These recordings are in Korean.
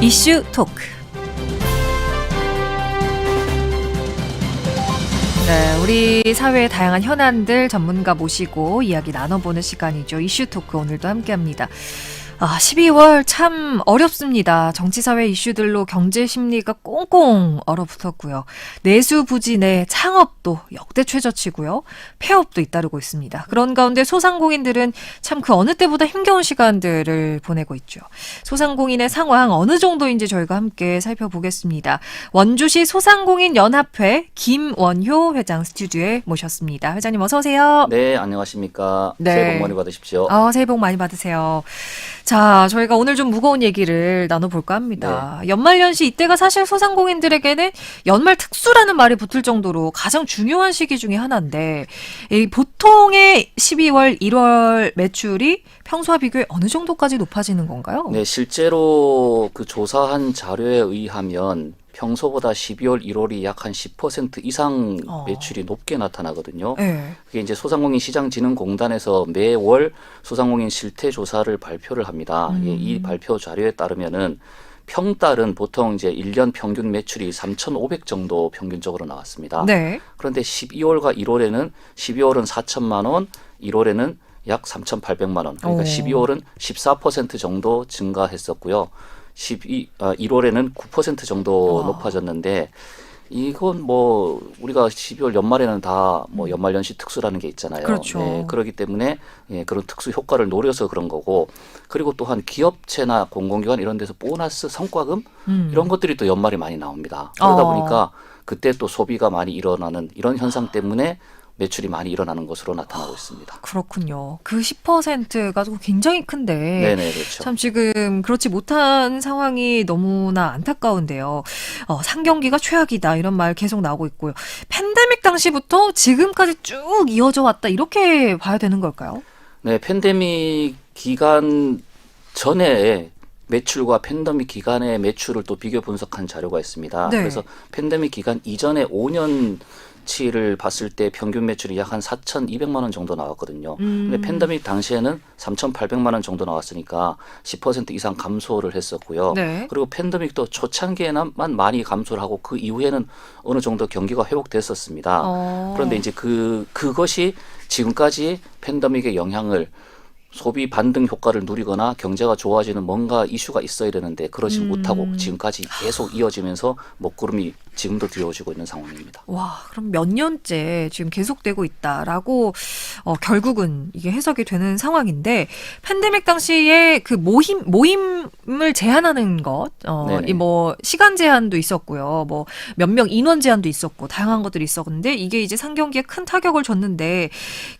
이슈 토크. 네, 우리 사회의 다양한 현안들 전문가 모시고 이야기 나눠보는 시간이죠. 이슈 토크 오늘도 함께합니다. 12월 참 어렵습니다. 정치사회 이슈들로 경제 심리가 꽁꽁 얼어붙었고요. 내수부진의 창업도 역대 최저치고요. 폐업도 잇따르고 있습니다. 그런 가운데 소상공인들은 참 그 어느 때보다 힘겨운 시간들을 보내고 있죠. 소상공인의 상황 어느 정도인지 저희가 함께 살펴보겠습니다. 원주시 소상공인연합회 김원효 회장 스튜디오에 모셨습니다. 회장님 어서 오세요. 네, 안녕하십니까. 네. 새해 복 많이 받으십시오. 새해 복 많이 받으세요. 자, 저희가 오늘 좀 무거운 얘기를 나눠볼까 합니다. 네. 연말연시 이때가 사실 소상공인들에게는 연말 특수라는 말이 붙을 정도로 가장 중요한 시기 중에 하나인데 이 보통의 12월, 1월 매출이 평소와 비교해 어느 정도까지 높아지는 건가요? 네, 실제로 그 조사한 자료에 의하면 평소보다 12월, 1월이 약 한 10% 이상 매출이 높게 나타나거든요. 네. 그게 이제 소상공인 시장진흥공단에서 매월 소상공인 실태 조사를 발표를 합니다. 이 발표 자료에 따르면은 평달은 보통 이제 1년 평균 매출이 3,500 정도 평균적으로 나왔습니다. 네. 그런데 12월과 1월에는 12월은 4천만 원, 1월에는 약 3,800만 원. 그러니까 12월은 14% 정도 증가했었고요. 1월에는 9% 정도 높아졌는데 이건 뭐 우리가 12월 연말에는 다 뭐 연말연시 특수라는 게 있잖아요. 그렇죠. 네, 그렇기 때문에 그런 특수 효과를 노려서 그런 거고 그리고 또한 기업체나 공공기관 이런 데서 보너스 성과금 이런 것들이 또 연말에 많이 나옵니다. 그러다 보니까 그때 또 소비가 많이 일어나는 이런 현상 때문에 매출이 많이 일어나는 것으로 나타나고 있습니다. 그렇군요. 그 10%가 굉장히 큰데 네네, 그렇죠. 참 지금 그렇지 못한 상황이 너무나 안타까운데요. 상경기가 최악이다 이런 말 계속 나오고 있고요. 팬데믹 당시부터 지금까지 쭉 이어져 왔다 이렇게 봐야 되는 걸까요? 네, 팬데믹 기간 전에 매출과 팬데믹 기간의 매출을 또 비교 분석한 자료가 있습니다. 네. 그래서 팬데믹 기간 이전에 5년치를 봤을 때 평균 매출이 약 한 4,200만 원 정도 나왔거든요. 근데 팬데믹 당시에는 3,800만 원 정도 나왔으니까 10% 이상 감소를 했었고요. 네. 그리고 팬데믹도 초창기에만 많이 감소를 하고 그 이후에는 어느 정도 경기가 회복됐었습니다. 그런데 이제 그것이 지금까지 팬데믹의 영향을 소비 반등 효과를 누리거나 경제가 좋아지는 뭔가 이슈가 있어야 되는데 그러지 못하고 지금까지 계속 이어지면서 먹구름이 지금도 뒤어지고 있는 상황입니다. 와, 그럼 몇 년째 지금 계속되고 있다라고 결국은 이게 해석이 되는 상황인데 팬데믹 당시에 그 모임을 제한하는 것, 네네. 이 뭐 시간 제한도 있었고요, 뭐 몇 명 인원 제한도 있었고 다양한 것들이 있었는데 이게 이제 상경기에 큰 타격을 줬는데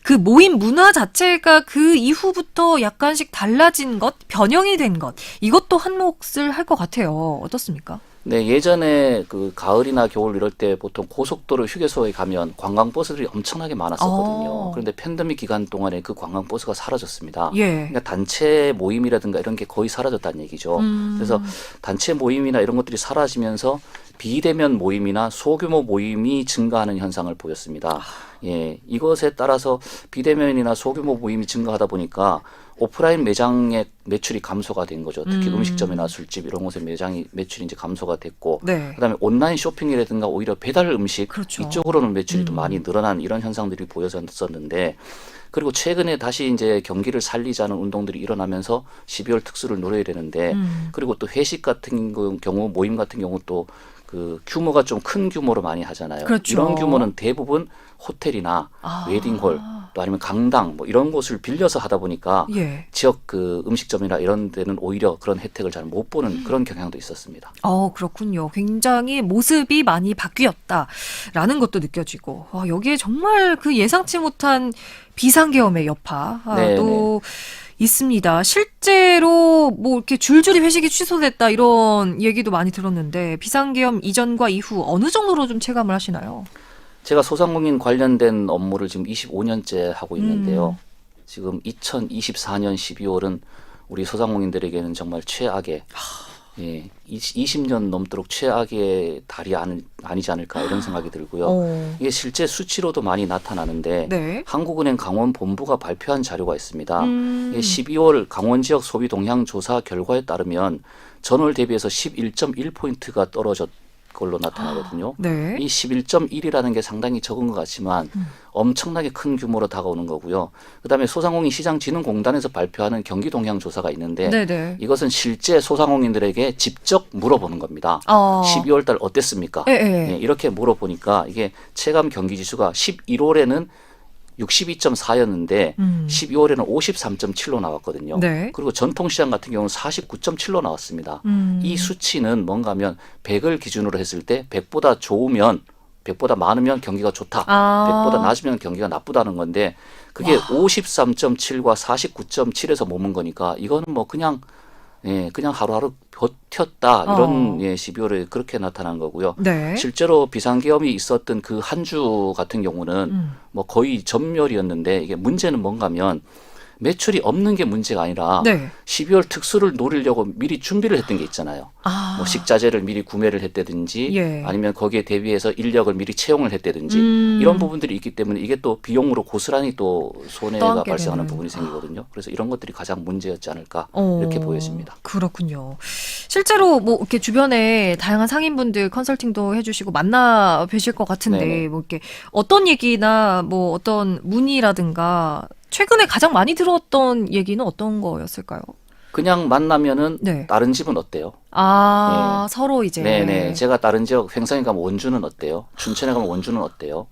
그 모임 문화 자체가 그 이후부터 약간씩 달라진 것, 변형이 된 것, 이것도 한 몫을 할 것 같아요. 어떻습니까? 네, 예전에 그 가을이나 겨울 이럴 때 보통 고속도로 휴게소에 가면 관광버스들이 엄청나게 많았었거든요. 그런데 팬데믹 기간 동안에 그 관광버스가 사라졌습니다. 예. 그러니까 단체 모임이라든가 이런 게 거의 사라졌다는 얘기죠. 그래서 단체 모임이나 이런 것들이 사라지면서 비대면 모임이나 소규모 모임이 증가하는 현상을 보였습니다. 예, 이것에 따라서 비대면이나 소규모 모임이 증가하다 보니까 오프라인 매장의 매출이 감소가 된 거죠. 특히 음식점이나 술집 이런 곳의 매출이 이제 감소가 됐고, 네. 그다음에 온라인 쇼핑이라든가 오히려 배달 음식 그렇죠. 이쪽으로는 매출이 또 많이 늘어난 이런 현상들이 보여졌었는데, 그리고 최근에 다시 이제 경기를 살리자는 운동들이 일어나면서 12월 특수를 노려야 되는데, 그리고 또 회식 같은 경우 모임 같은 경우 또 그 규모가 좀 큰 규모로 많이 하잖아요. 그렇죠. 이런 규모는 대부분 호텔이나 웨딩홀 또 아니면 강당 뭐 이런 곳을 빌려서 하다 보니까 예. 지역 그 음식점이나 이런 데는 오히려 그런 혜택을 잘 못 보는 그런 경향도 있었습니다. 그렇군요. 굉장히 모습이 많이 바뀌었다라는 것도 느껴지고 여기에 정말 그 예상치 못한 비상계엄의 여파도 있습니다. 실제로 뭐 이렇게 줄줄이 회식이 취소됐다 이런 얘기도 많이 들었는데 비상계엄 이전과 이후 어느 정도로 좀 체감을 하시나요? 제가 소상공인 관련된 업무를 지금 25년째 하고 있는데요. 지금 2024년 12월은 우리 소상공인들에게는 정말 최악의 예, 20년 넘도록 최악의 달이 아니지 않을까 이런 생각이 들고요. 이게 실제 수치로도 많이 나타나는데 네. 한국은행 강원 본부가 발표한 자료가 있습니다. 이게 12월 강원 지역 소비 동향 조사 결과에 따르면 전월 대비해서 11.1포인트가 떨어졌 걸로 나타나거든요. 네. 이 11.1이라는 게 상당히 적은 것 같지만 엄청나게 큰 규모로 다가오는 거고요. 그다음에 소상공인 시장진흥공단에서 발표하는 경기 동향 조사가 있는데 네네. 이것은 실제 소상공인들에게 직접 물어보는 겁니다. 12월 달 어땠습니까? 네, 이렇게 물어보니까 이게 체감 경기 지수가 11월에는 62.4였는데 12월에는 53.7로 나왔거든요. 네. 그리고 전통시장 같은 경우는 49.7로 나왔습니다. 이 수치는 뭔가 하면 100을 기준으로 했을 때 100보다 좋으면 100보다 많으면 경기가 좋다. 100보다 낮으면 경기가 나쁘다는 건데 그게 53.7과 49.7에서 머문 거니까 이거는 뭐 그냥 하루하루 버텼다 이런 12월에 그렇게 나타난 거고요. 네. 실제로 비상계엄이 있었던 그 한 주 같은 경우는 뭐 거의 전멸이었는데 이게 문제는 뭔가면 매출이 없는 게 문제가 아니라 네. 12월 특수를 노리려고 미리 준비를 했던 게 있잖아요. 뭐 식자재를 미리 구매를 했다든지 예. 아니면 거기에 대비해서 인력을 미리 채용을 했다든지 이런 부분들이 있기 때문에 이게 또 비용으로 고스란히 또 손해가 발생하는 되는. 부분이 생기거든요. 그래서 이런 것들이 가장 문제였지 않을까 이렇게 보여집니다. 그렇군요. 실제로 뭐 이렇게 주변에 다양한 상인분들 컨설팅도 해주시고 만나 뵈실 것 같은데 네네. 뭐 이렇게 어떤 얘기나 뭐 어떤 문의라든가 최근에 가장 많이 들었던 얘기는 어떤 거였을까요? 그냥 만나면은 네. 다른 집은 어때요? 서로 이제. 네네. 제가 다른 지역 횡성에 가면 원주는 어때요? 춘천에 가면 원주는 어때요?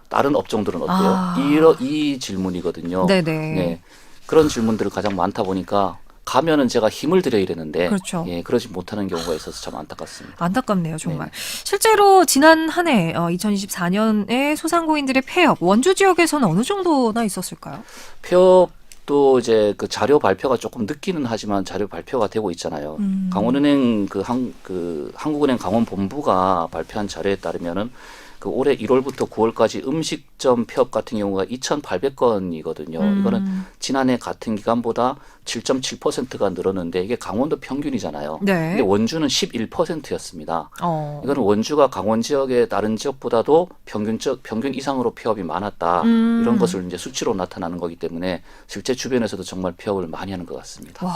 다른 업종들은 어때요? 이 질문이거든요. 네네. 네. 그런 질문들이 가장 많다 보니까 가면은 제가 힘을 들여야 되는데 그렇죠. 그러지 못하는 경우가 있어서 참 안타깝습니다. 안타깝네요, 정말. 실제로 지난 한 해 2024년에 소상공인들의 폐업 원주 지역에서는 어느 정도나 있었을까요? 폐업도 이제 그 자료 발표가 조금 늦기는 하지만 자료 발표가 되고 있잖아요. 강원은행 한국은행 강원 본부가 발표한 자료에 따르면은 그 올해 1월부터 9월까지 음식점 폐업 같은 경우가 2,800건이거든요. 이거는 지난해 같은 기간보다 7.7%가 늘었는데 이게 강원도 평균이잖아요. 네. 근데 원주는 11%였습니다. 어. 이거는 원주가 강원 지역의 다른 지역보다도 평균 이상으로 폐업이 많았다. 이런 것을 이제 수치로 나타나는 거기 때문에 실제 주변에서도 정말 폐업을 많이 하는 것 같습니다. 와,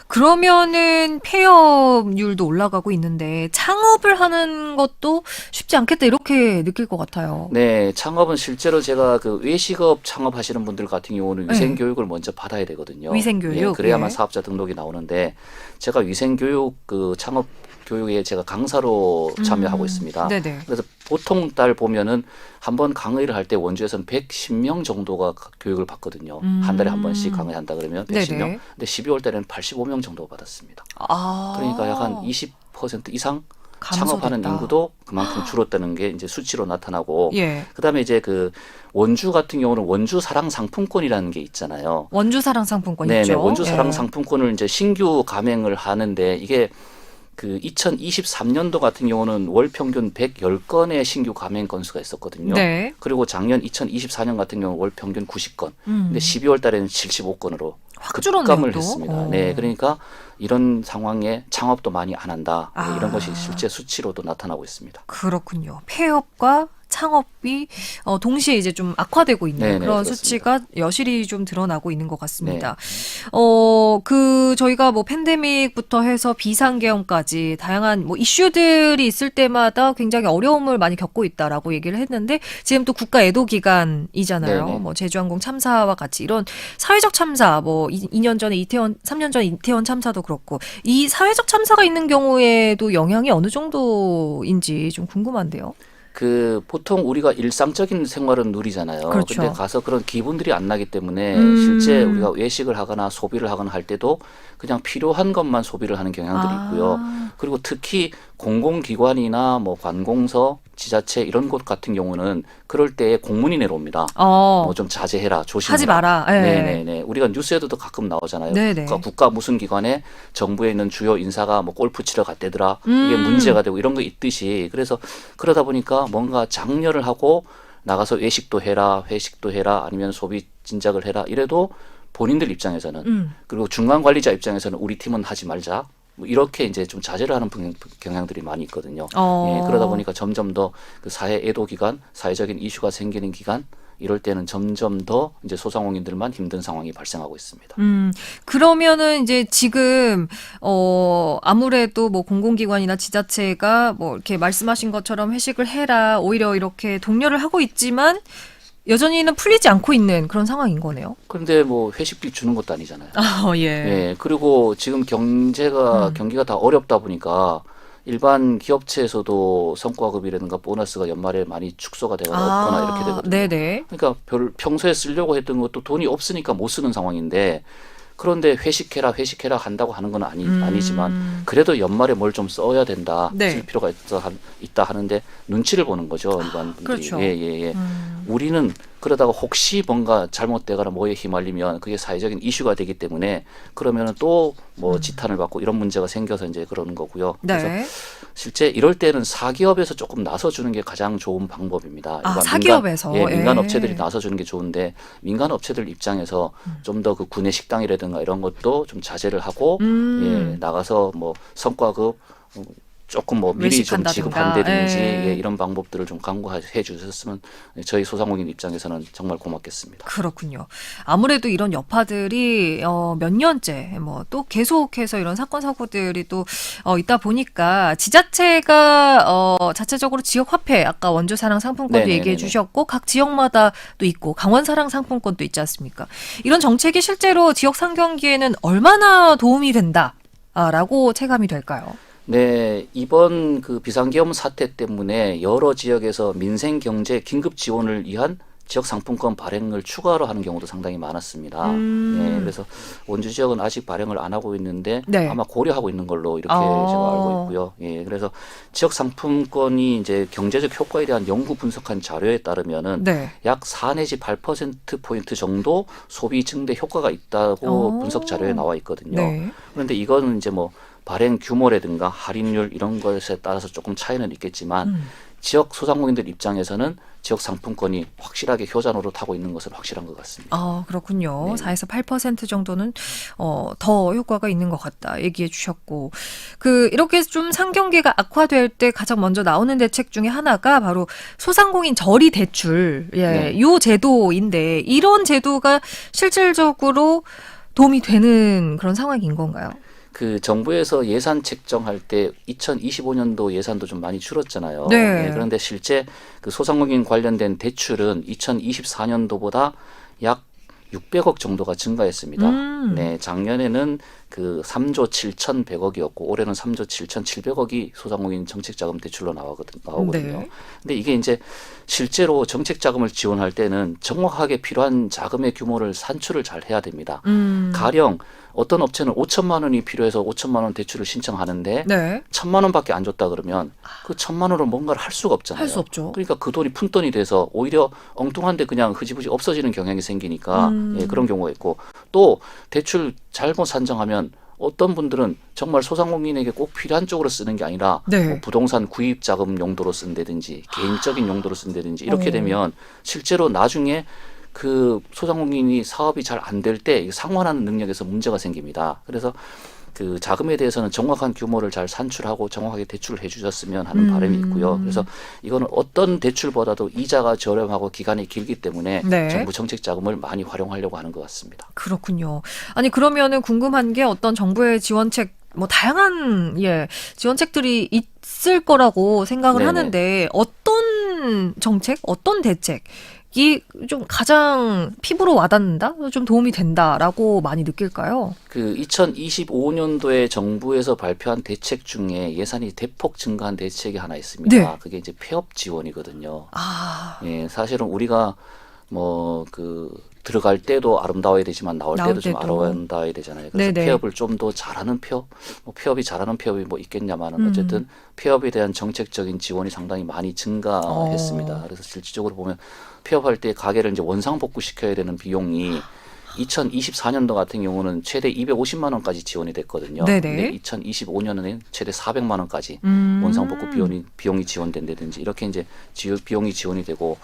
그러면은 폐업률도 올라가고 있는데 창업을 하는 것도 쉽지 않겠다 이렇게 느낄 것 같아요. 네, 창업은 실제로 제가 그 외식업 창업하시는 분들 같은 경우는 네. 위생교육을 먼저 받아야 되거든요. 위생교육? 그래야만 예. 사업자 등록이 나오는데 제가 위생교육 그 창업 교육에 제가 강사로 참여하고 있습니다. 네네. 그래서 보통 달 보면은 한번 강의를 할 때 원주에서는 110명 정도가 교육을 받거든요. 한 달에 한 번씩 강의한다 그러면 110명. 네네. 근데 12월 달에는 85명 정도 받았습니다. 아. 그러니까 약 한 20% 이상 감소됐다. 창업하는 인구도 그만큼 줄었다는 게 이제 수치로 나타나고 예. 그다음에 이제 그 원주 같은 경우는 원주 사랑 상품권이라는 게 있잖아요. 원주 사랑 상품권 네네. 있죠. 원주 사랑 예. 상품권을 이제 신규 가맹을 하는데 이게 그 2023년도 같은 경우는 월 평균 110건의 신규 가맹 건수가 있었거든요. 네. 그리고 작년 2024년 같은 경우는 월 평균 90건. 근데 12월 달에는 75건으로 확 줄었네요, 급감을 또. 했습니다. 네, 그러니까 이런 상황에 창업도 많이 안 한다. 네, 이런 것이 실제 수치로도 나타나고 있습니다. 그렇군요. 폐업과 창업이 동시에 이제 좀 악화되고 있는 네네, 그런 그렇습니다. 수치가 여실히 좀 드러나고 있는 것 같습니다. 네. 저희가 뭐 팬데믹부터 해서 비상계엄까지 다양한 뭐 이슈들이 있을 때마다 굉장히 어려움을 많이 겪고 있다라고 얘기를 했는데 지금 또 국가 애도 기간이잖아요. 네네. 뭐 제주항공 참사와 같이 이런 사회적 참사, 뭐 2년 전에 3년 전에 이태원 참사도 그렇고 이 사회적 참사가 있는 경우에도 영향이 어느 정도인지 좀 궁금한데요. 그 보통 우리가 일상적인 생활은 누리잖아요. 그렇죠. 근데 가서 그런 기분들이 안 나기 때문에 실제 우리가 외식을 하거나 소비를 하거나 할 때도 그냥 필요한 것만 소비를 하는 경향들이 있고요. 그리고 특히 공공기관이나 뭐 관공서, 지자체 이런 곳 같은 경우는 그럴 때 공문이 내려옵니다. 뭐 좀 자제해라, 조심해라. 하지 마라. 예. 네네네. 우리가 뉴스에도 가끔 나오잖아요. 네네. 국가 무슨 기관에 정부에 있는 주요 인사가 뭐 골프 치러 갔대더라. 이게 문제가 되고 이런 거 있듯이 그래서 그러다 보니까 뭔가 장려를 하고 나가서 외식도 해라, 회식도 해라, 아니면 소비 진작을 해라 이래도 본인들 입장에서는 그리고 중간 관리자 입장에서는 우리 팀은 하지 말자. 뭐 이렇게 이제 좀 자제를 하는 경향들이 많이 있거든요. 어. 예, 그러다 보니까 점점 더 그 사회 애도 기간, 사회적인 이슈가 생기는 기간 이럴 때는 점점 더 이제 소상공인들만 힘든 상황이 발생하고 있습니다. 그러면은 이제 지금 아무래도 뭐 공공기관이나 지자체가 뭐 이렇게 말씀하신 것처럼 회식을 해라 오히려 이렇게 독려를 하고 있지만 여전히는 풀리지 않고 있는 그런 상황인 거네요. 그런데 뭐 회식비 주는 것도 아니잖아요. 예. 예, 그리고 지금 경기가 다 어렵다 보니까 일반 기업체에서도 성과급이라든가 보너스가 연말에 많이 축소가 되거나 없거나 이렇게 되거든요. 네네. 그러니까 평소에 쓰려고 했던 것도 돈이 없으니까 못 쓰는 상황인데 그런데 회식해라 한다고 하는 건 아니지만 그래도 연말에 뭘 좀 써야 된다. 네. 쓸 필요가 있다 하는데 눈치를 보는 거죠. 일반 분들이. 그렇죠. 예. 우리는 그러다가 혹시 뭔가 잘못되거나 뭐에 휘말리면 그게 사회적인 이슈가 되기 때문에 그러면은 또 뭐 지탄을 받고 이런 문제가 생겨서 이제 그러는 거고요. 그래서 네. 실제 이럴 때는 사기업에서 조금 나서주는 게 가장 좋은 방법입니다. 일반 사기업에서. 민간 예. 업체들이 나서주는 게 좋은데 민간 업체들 입장에서 좀 더 그 구내 식당이라든가 이런 것도 좀 자제를 하고 예, 나가서 뭐 성과급 조금 뭐 미리 좀 외식한다든가. 지급한다든지 예. 예, 이런 방법들을 좀 강구해 주셨으면 저희 소상공인 입장에서는 정말 고맙겠습니다. 그렇군요. 아무래도 이런 여파들이 몇 년째 뭐 또 계속해서 이런 사건 사고들이 또 있다 보니까 지자체가 자체적으로 지역 화폐 아까 원주사랑 상품권도 네네네네. 얘기해 주셨고 각 지역마다 또 있고 강원사랑 상품권도 있지 않습니까? 이런 정책이 실제로 지역 상경기에는 얼마나 도움이 된다라고 체감이 될까요? 네, 이번 그 비상계엄 사태 때문에 여러 지역에서 민생 경제 긴급 지원을 위한 지역 상품권 발행을 추가로 하는 경우도 상당히 많았습니다. 예, 그래서 원주 지역은 아직 발행을 안 하고 있는데 네. 아마 고려하고 있는 걸로 이렇게 제가 알고 있고요. 예, 그래서 지역 상품권이 이제 경제적 효과에 대한 연구 분석한 자료에 따르면은 네. 약 4 내지 8% 정도 소비 증대 효과가 있다고 분석 자료에 나와 있거든요. 네. 그런데 이거는 이제 뭐 발행 규모라든가 할인율 이런 것에 따라서 조금 차이는 있겠지만 지역 소상공인들 입장에서는 지역 상품권이 확실하게 효자 노릇하고 있는 것은 확실한 것 같습니다. 그렇군요. 네. 4에서 8% 정도는 더 효과가 있는 것 같다 얘기해 주셨고 이렇게 좀 상경기가 악화될 때 가장 먼저 나오는 대책 중에 하나가 바로 소상공인 저리 대출 네. 요 제도인데 이런 제도가 실질적으로 도움이 되는 그런 상황인 건가요? 그 정부에서 예산 책정할 때 2025년도 예산도 좀 많이 줄었잖아요. 네. 그런데 실제 그 소상공인 관련된 대출은 2024년도보다 약 600억 정도가 증가했습니다. 네, 작년에는 그 3조 7,100억이었고 올해는 3조 7,700억이 소상공인 정책자금 대출로 나오거든요. 네. 근데 이게 이제 실제로 정책자금을 지원할 때는 정확하게 필요한 자금의 규모를 산출을 잘 해야 됩니다. 가령 어떤 업체는 5천만 원이 필요해서 5천만 원 대출을 신청하는데 네. 1,000만 원밖에 안 줬다 그러면 그 1,000만 원으로 뭔가를 할 수가 없잖아요. 할 수 없죠. 그러니까 그 돈이 푼돈이 돼서 오히려 엉뚱한데 그냥 흐지부지 없어지는 경향이 생기니까 예, 그런 경우가 있고 또 대출 잘못 산정하면 어떤 분들은 정말 소상공인에게 꼭 필요한 쪽으로 쓰는 게 아니라 네. 뭐 부동산 구입 자금 용도로 쓴다든지 개인적인 용도로 쓴다든지 이렇게 되면 실제로 나중에 그 소상공인이 사업이 잘 안 될 때 상환하는 능력에서 문제가 생깁니다. 그래서 그 자금에 대해서는 정확한 규모를 잘 산출하고 정확하게 대출을 해주셨으면 하는 바람이 있고요. 그래서 이거는 어떤 대출보다도 이자가 저렴하고 기간이 길기 때문에 네. 정부 정책 자금을 많이 활용하려고 하는 것 같습니다. 그렇군요. 아니 그러면은 궁금한 게 어떤 정부의 지원책 뭐 다양한 지원책들이 있을 거라고 생각을 네네. 하는데 어떤 정책, 어떤 대책이 좀 가장 피부로 와닿는다, 좀 도움이 된다라고 많이 느낄까요? 그 2025년도에 정부에서 발표한 대책 중에 예산이 대폭 증가한 대책이 하나 있습니다. 네. 그게 이제 폐업 지원이거든요. 아, 예, 사실은 우리가 뭐 그 들어갈 때도 아름다워야 되지만 나올 때도 좀 때도. 아름다워야 되잖아요. 그래서 네네. 폐업을 좀 더 잘하는 폐업, 뭐 폐업이 잘하는 폐업이 뭐 있겠냐마는 어쨌든 폐업에 대한 정책적인 지원이 상당히 많이 증가했습니다. 그래서 실질적으로 보면 폐업할 때 가게를 이제 원상복구 시켜야 되는 비용이 2024년도 같은 경우는 최대 250만 원까지 지원이 됐거든요. 네네. 근데 2025년에는 최대 400만 원까지 원상복구 비용이 지원된다든지 이렇게 이제 비용이 지원이 되고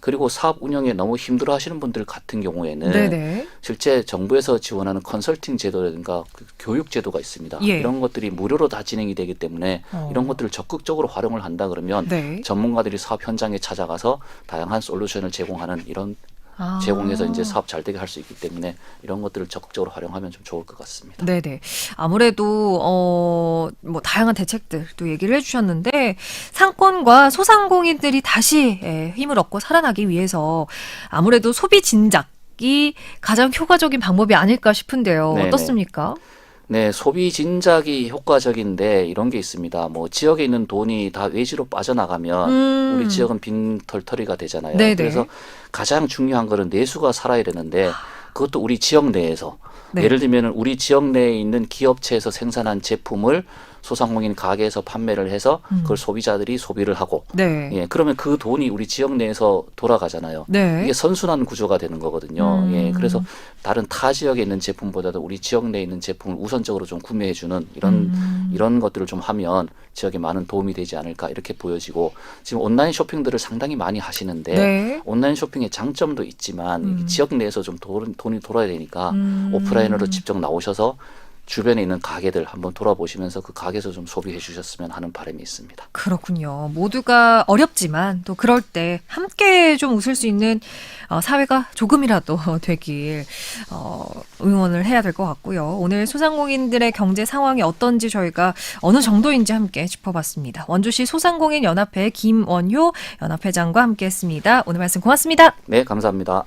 그리고 사업 운영에 너무 힘들어 하시는 분들 같은 경우에는 네네. 실제 정부에서 지원하는 컨설팅 제도라든가 그 교육 제도가 있습니다. 예. 이런 것들이 무료로 다 진행이 되기 때문에 이런 것들을 적극적으로 활용을 한다 그러면 네. 전문가들이 사업 현장에 찾아가서 다양한 솔루션을 제공하는 이런 제공해서 이제 사업 잘 되게 할 수 있기 때문에 이런 것들을 적극적으로 활용하면 좀 좋을 것 같습니다. 네네. 아무래도 뭐 다양한 대책들도 얘기를 해주셨는데 상권과 소상공인들이 다시 힘을 얻고 살아나기 위해서 아무래도 소비 진작이 가장 효과적인 방법이 아닐까 싶은데요. 네네. 어떻습니까? 네, 소비 진작이 효과적인데 이런 게 있습니다. 뭐 지역에 있는 돈이 다 외지로 빠져나가면 우리 지역은 빈털터리가 되잖아요. 네네. 그래서 가장 중요한 거는 내수가 살아야 되는데 그것도 우리 지역 내에서 네. 예를 들면 우리 지역 내에 있는 기업체에서 생산한 제품을 소상공인 가게에서 판매를 해서 그걸 소비자들이 소비를 하고 네. 예, 그러면 그 돈이 우리 지역 내에서 돌아가잖아요. 네. 이게 선순환 구조가 되는 거거든요. 예, 그래서 다른 타 지역에 있는 제품보다도 우리 지역 내에 있는 제품을 우선적으로 좀 구매해주는 이런 것들을 좀 하면 지역에 많은 도움이 되지 않을까 이렇게 보여지고 지금 온라인 쇼핑들을 상당히 많이 하시는데 네. 온라인 쇼핑의 장점도 있지만 이 지역 내에서 좀 돈이 돌아야 되니까 오프라인으로 직접 나오셔서 주변에 있는 가게들 한번 돌아보시면서 그 가게에서 좀 소비해 주셨으면 하는 바람이 있습니다. 그렇군요. 모두가 어렵지만 또 그럴 때 함께 좀 웃을 수 있는 사회가 조금이라도 되길 응원을 해야 될 것 같고요. 오늘 소상공인들의 경제 상황이 어떤지 저희가 어느 정도인지 함께 짚어봤습니다. 원주시 소상공인 연합회 김원효 연합회장과 함께했습니다. 오늘 말씀 고맙습니다. 네, 감사합니다.